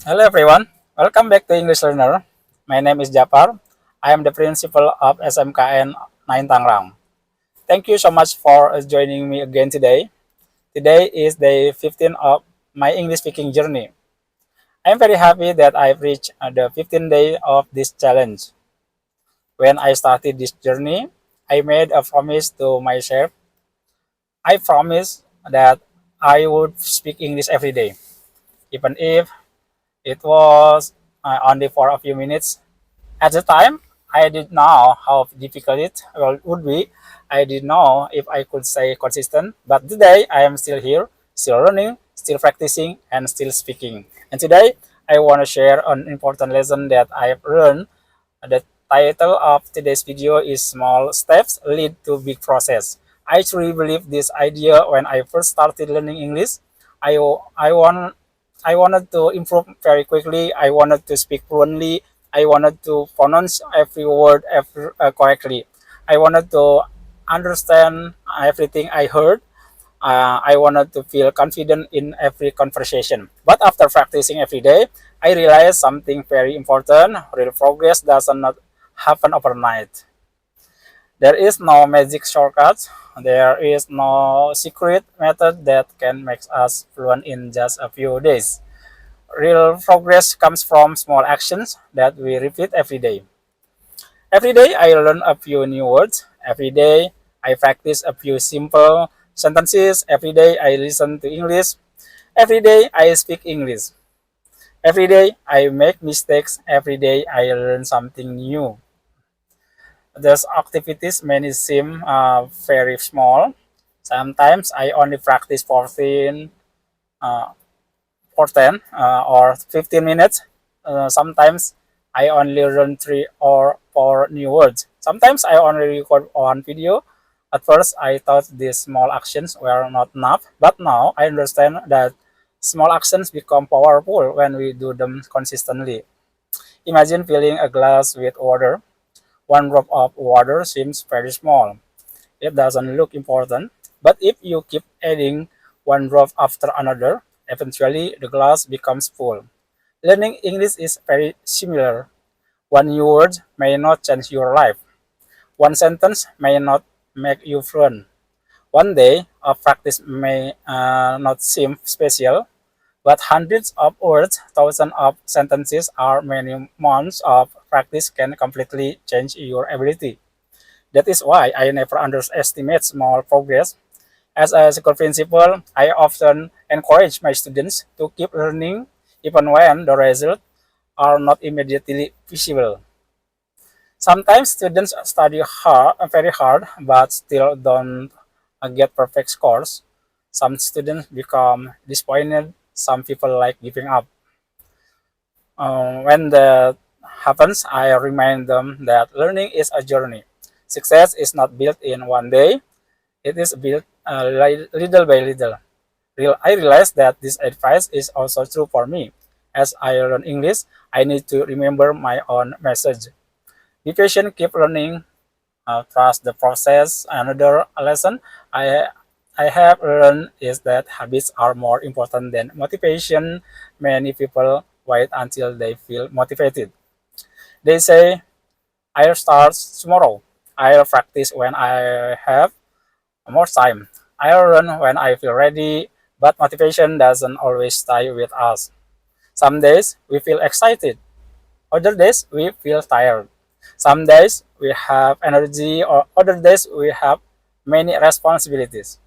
Hello everyone, welcome back to English Learner. My name is Japar. I am the principal of SMKN 9 Tangrang. Thank you so much for joining me again today. Today is day 15 of my English speaking journey. I am very happy that I've reached the 15th day of this challenge. When I started this journey, I made a promise to myself. I promised that I would speak English every day, even if it was only for a few minutes. At the time, I didn't know how difficult it would be. I didn't know if I could stay consistent. But today, I am still here, still learning, still practicing, and still speaking. And today, I want to share an important lesson that I've learned. The title of today's video is Small Steps Lead to Big Process. I truly believe this idea when I first started learning English. I, I, want, I wanted to improve very quickly. I wanted to speak fluently. I wanted to pronounce every word correctly. I wanted to understand everything I heard. I wanted to feel confident in every conversation. But after practicing every day, I realized something very important. Real progress does not happen overnight. There is no magic shortcut. There is no secret method that can make us fluent in just a few days. Real progress comes from small actions that we repeat every day. Every day I learn a few new words. Every day I practice a few simple sentences. Every day I listen to English. Every day I speak English. Every day I make mistakes. Every day I learn something new. Those activities may seem very small. Sometimes I only practice 14 uh, for 10 or 15 minutes. Sometimes I only learn 3 or 4 new words. Sometimes I only record one video. At first, I thought these small actions were not enough, but now I understand that small actions become powerful when we do them consistently. Imagine filling a glass with water. One drop of water seems very small. It doesn't look important, but if you keep adding one drop after another, eventually the glass becomes full. Learning English is very similar. One new word may not change your life. One sentence may not make you fluent. One day of practice may not seem special, but hundreds of words, thousands of sentences, or many months of practice can completely change your ability. That is why I never underestimate small progress. As a school principal, I often encourage my students to keep learning even when the results are not immediately visible. Sometimes students study very hard, but still don't get perfect scores. Some students become disappointed. Some people like giving up. When that happens, I remind them that learning is a journey. Success is not built in one day. It is built little by little. I realize that this advice is also true for me. As I learn English, I need to remember my own message. Be patient, keep learning, trust the process. Another lesson I I have learned is that habits are more important than motivation. Many people wait until they feel motivated. They say, I'll start tomorrow. I'll practice when I have more time. I'll run when I feel ready, but motivation doesn't always stay with us. Some days we feel excited, other days we feel tired. Some days we have energy, or other days we have many responsibilities.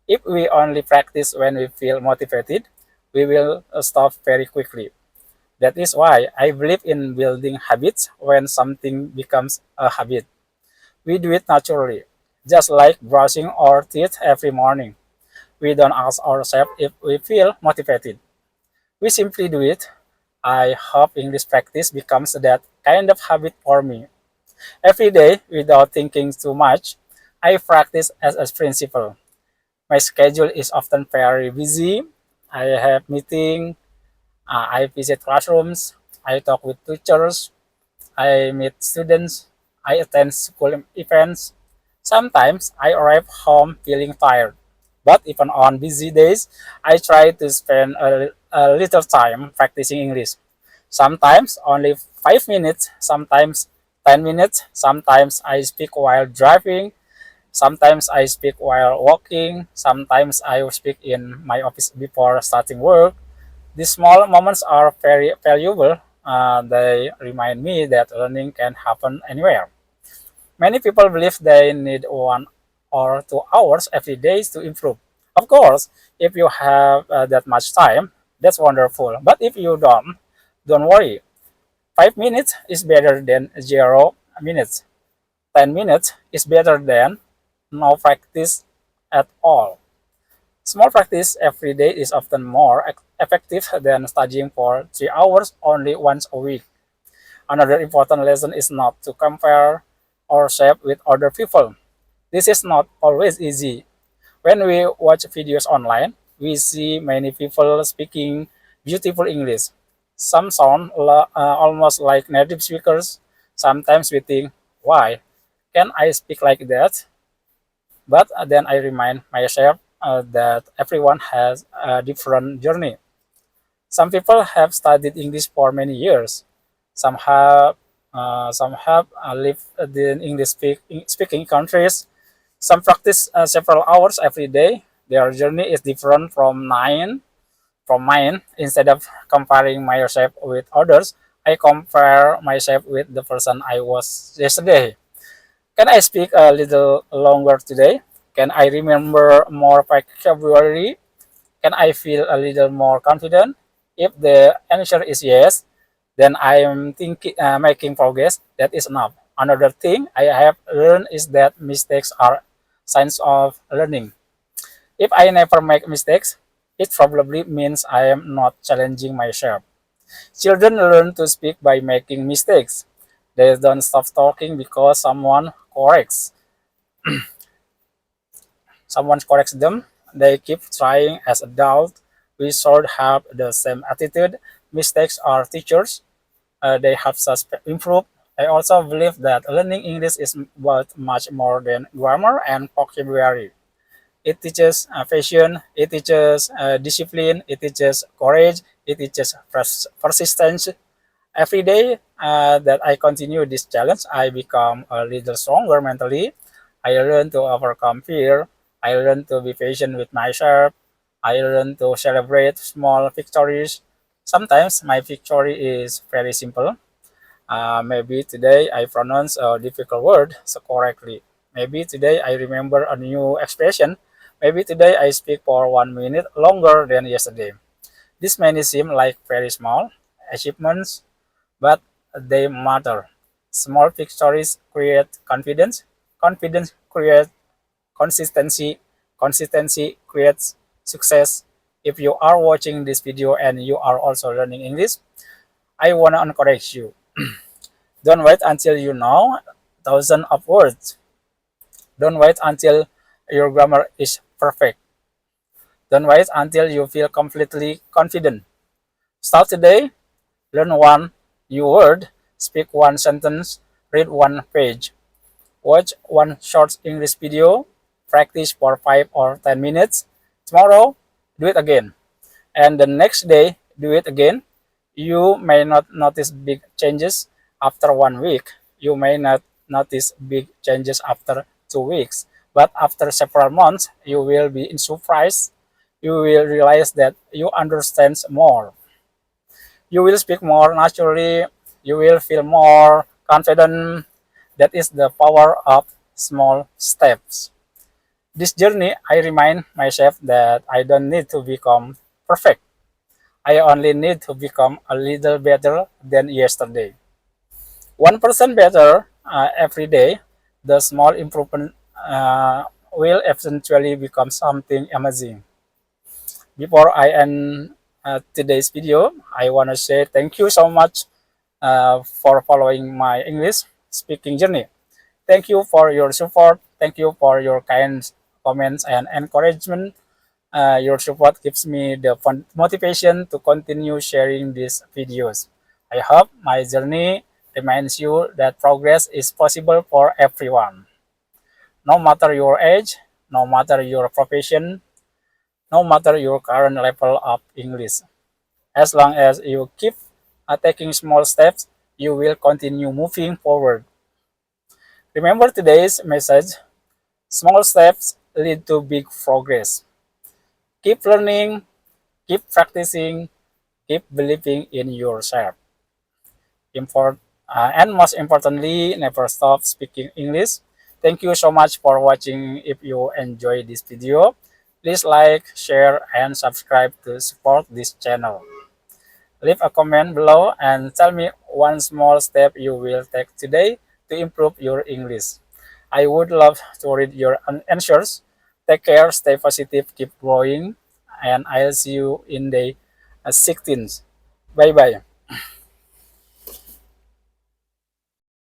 If we only practice when we feel motivated, we will stop very quickly. That is why I believe in building habits when something becomes a habit. We do it naturally, just like brushing our teeth every morning. We don't ask ourselves if we feel motivated. We simply do it. I hope English practice becomes that kind of habit for me. Every day, without thinking too much, I practice as a principal. My schedule is often very busy. I have meetings, I visit classrooms, I talk with teachers, I meet students, I attend school events. Sometimes I arrive home feeling tired, but even on busy days, I try to spend a little time practicing English. Sometimes only 5 minutes, sometimes 10 minutes, sometimes I speak while driving, sometimes I speak while walking, sometimes I speak in my office before starting work. These small moments are very valuable. They remind me that learning can happen anywhere. Many people believe they need 1 or 2 hours every day to improve. Of course, if you have that much time, that's wonderful. But if you don't worry. 5 minutes is better than 0 minutes. 10 minutes is better than no practice at all. Small practice every day is often more effective than studying for 3 hours only once a week. Another important lesson is not to compare ourselves with other people. This is not always easy. When we watch videos online, we see many people speaking beautiful English. Some sound almost like native speakers. Sometimes we think, why can I speak like that? But then I remind myself that everyone has a different journey. Some people have studied English for many years. Some have lived in speaking countries. Some practice several hours every day. Their journey is different from mine. Instead of comparing myself with others, I compare myself with the person I was yesterday. Can I speak a little longer today? Can I remember more vocabulary? Can I feel a little more confident? If the answer is yes, then I am making progress. That is enough. Another thing I have learned is that mistakes are signs of learning. If I never make mistakes, it probably means I am not challenging myself. Children learn to speak by making mistakes. They don't stop talking because someone corrects them. They keep trying. As adults, we should have the same attitude. Mistakes are teachers. They help us improve. I also believe that learning English is about much more than grammar and vocabulary. It teaches passion, it teaches discipline, it teaches courage, it teaches persistence. Every day that I continue this challenge, I become a little stronger mentally. I learn to overcome fear. I learn to be patient with myself. I learn to celebrate small victories. Sometimes my victory is very simple. Maybe today I pronounce a difficult word so correctly. Maybe today I remember a new expression. Maybe today I speak for 1 minute longer than yesterday. This may seem like very small achievements, but they matter. Small victories create confidence. Confidence creates consistency. Consistency creates success. If you are watching this video and you are also learning English, I want to encourage you. Don't wait until you know thousands of words. Don't wait until your grammar is perfect. Don't wait until you feel completely confident. Start today, learn one new word, speak one sentence, read one page, watch one short English video, practice for 5 or 10 minutes. Tomorrow, do it again. And the next day, do it again. You may not notice big changes after 1 week. You may not notice big changes after 2 weeks. But after several months, you will be surprised. You will realize that you understand more. You will speak more naturally. You will feel more confident. That is the power of small steps. This journey, I remind myself that I don't need to become perfect. I only need to become a little better than yesterday. 1% better every day, the small improvement will eventually become something amazing. Before I end today's video, I want to say thank you so much for following my English speaking journey. Thank you for your support. Thank you for your kind comments and encouragement. Your support gives me the motivation to continue sharing these videos. I hope my journey reminds you that progress is possible for everyone. No matter your age, no matter your profession, no matter your current level of English. As long as you keep taking small steps, you will continue moving forward. Remember today's message: small steps lead to big progress. Keep learning, keep practicing, keep believing in yourself. And most importantly, never stop speaking English. Thank you so much for watching. If you enjoyed this video, please like, share, and subscribe to support this channel. Leave a comment below and tell me one small step you will take today to improve your English. I would love to read your answers. Take care, stay positive, keep growing, and I'll see you in the 16th. Bye bye.